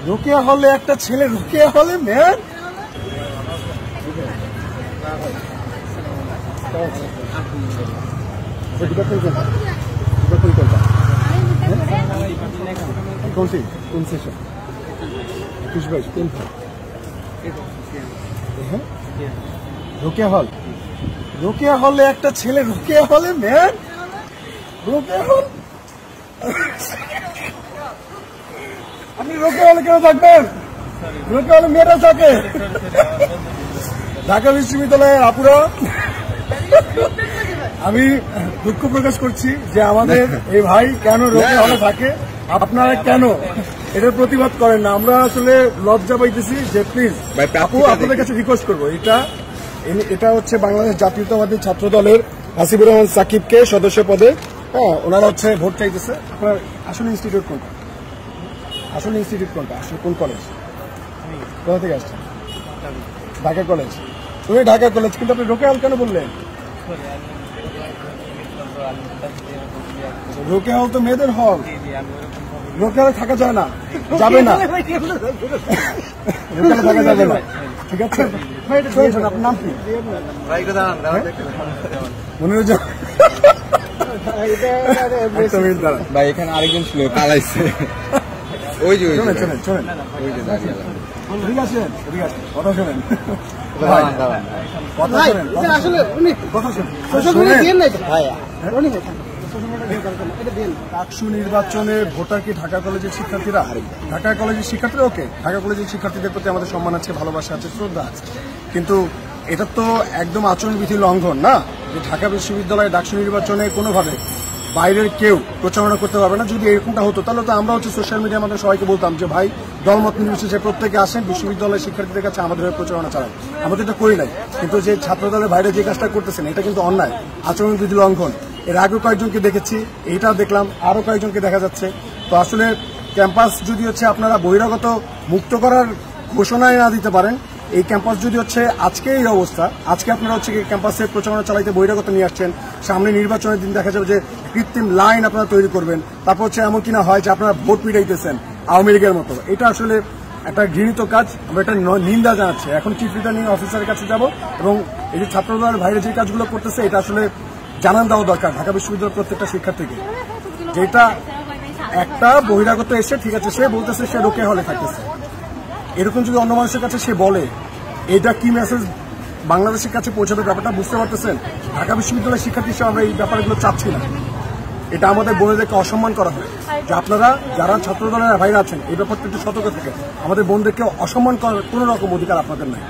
রোকেয়া হলে একটা ছেলে, রোকেয়া হলে ম্যান। কোনটি কোন সেশন? 21-22 কোন? হ্যাঁ, রোকেয়া হল। রোকেয়া হলে একটা ছেলে, রোকেয়া হলে ম্যান। রোকেয়া হল, আপনি রোকেয়া হলে কেন থাকবেন? রোকেয়া হলে মেয়েরা থাকে। ঢাকা বিশ্ববিদ্যালয়ের আপুরা, আমি দুঃখ প্রকাশ করছি যে আমাদের এই ভাই কেন রোকেয়া হলে থাকে। আপনারা কেন এটার প্রতিবাদ করেন না? আমরা আসলে লজ্জা পাইতেছি যে প্লিজ আপু আপনাদের কাছে রিকোয়েস্ট করবো, এটা হচ্ছে বাংলাদেশ জাতীয়তাবাদী ছাত্র দলের হাসিবুর রহমান সাকিবকে সদস্য পদে, হ্যাঁ ওনারা হচ্ছে ভোট চাইতেছে। আপনার আসলে ইনস্টিটিউট কোনটা? আসলে ইনস্টিটিউট কোনটা? আসলে কোন কলেজ? কোথা থেকে আসছেন? ঢাকা কলেজ। তুমি ঢাকা কলেজ, কিন্তু আপনি রোকেয়া হল কেন বললেন? রোকেয়া হল তো মেয়েদের হল, রোকেয়া হলে থাকা যায় না, যাবে না, রোকেয়া থাকা যাবে না। ঠিক আছে, আপনার নাম কি? মনিরুজ্জামান ভাই। এখানে আরেকজন ছিল, পালাইছে। ওই যে শোনেন, ঠিক আছে, ঠিক আছে, কথা শোনেন, ডাকসু নির্বাচনে ভোটার কি ঢাকা কলেজের শিক্ষার্থীরা? ঢাকা কলেজের শিক্ষার্থীরা, ওকে, ঢাকা কলেজের শিক্ষার্থীদের প্রতি আমাদের সম্মান আছে, ভালোবাসা আছে, শ্রদ্ধা আছে, কিন্তু এটা তো একদম আচরণবিধি লঙ্ঘন না যে ঢাকা বিশ্ববিদ্যালয়ে ডাকসু নির্বাচনে কোনোভাবে বাইরের কেউ প্রচারণা করতে পারবে না। যদি এরকমটা হতো তাহলে তো আমরা হচ্ছে সোশ্যাল মিডিয়ার মাধ্যমে সবাইকে বলতাম যে ভাই দলমত নির্বিশেষে প্রত্যেকে আসেন, বিশ্ববিদ্যালয়ের শিক্ষার্থীদের কাছে আমাদের প্রচারণা চালান। আমরা তো এটা করি নাই, কিন্তু যে ছাত্র দলের বাইরে যে কাজটা করতেছেন এটা কিন্তু অন্যায়, আচরণবিধি লঙ্ঘন। এর আগে কয়েকজনকে দেখেছি, এইটাও দেখলাম, আরো কয়েকজনকে দেখা যাচ্ছে। তো আসলে ক্যাম্পাস যদি হচ্ছে আপনারা বহিরাগত মুক্ত করার ঘোষণায় না দিতে পারেন, এই ক্যাম্পাস যদি হচ্ছে আজকে এই অবস্থা, আজকে আপনারা হচ্ছে ক্যাম্পাসে প্রচারণা চালাইতে বহিরাগত নিয়ে আসছেন, সামনে নির্বাচনের দিন দেখা যাবে যে কৃত্রিম লাইন আপনারা তৈরি করবেন, তারপর হচ্ছে এমন কিনা হয় যে আপনারা ভোট পিটাইতেছেন আওয়ামী লীগের মতো। এটা আসলে একটা ঘৃণিত কাজ, আমরা এটা নিন্দা জানাচ্ছি। এখন চিফ রিটার্নিং অফিসারের কাছে যাব এবং এই যে ছাত্রদলের বাইরে যে কাজগুলো করতেছে এটা আসলে জানান দেওয়া দরকার ঢাকা বিশ্ববিদ্যালয়ের প্রত্যেকটা শিক্ষার্থীকে, যেটা একটা বহিরাগত এসে ঠিক আছে সে বলতেছে সে রোকেয়া হলে থাকতেছে, এরকম যদি অন্য মানুষের কাছে সে বলে এটা কি মেসেজ বাংলাদেশের কাছে পৌঁছাবে? ব্যাপারটা বুঝতে পারতেছেন? ঢাকা বিশ্ববিদ্যালয়ের শিক্ষার্থী হিসেবে আমরা এই ব্যাপারগুলো চাচ্ছি না। এটা আমাদের বোনদেরকে অসম্মান করা হয় যে আপনারা যারা ছাত্র দলের বাইরে আছেন এই ব্যাপারটা একটু সতর্ক থাকে। আমাদের বোনদেরকে অসম্মান করার কোনো রকম অধিকার আপনাদের নাই।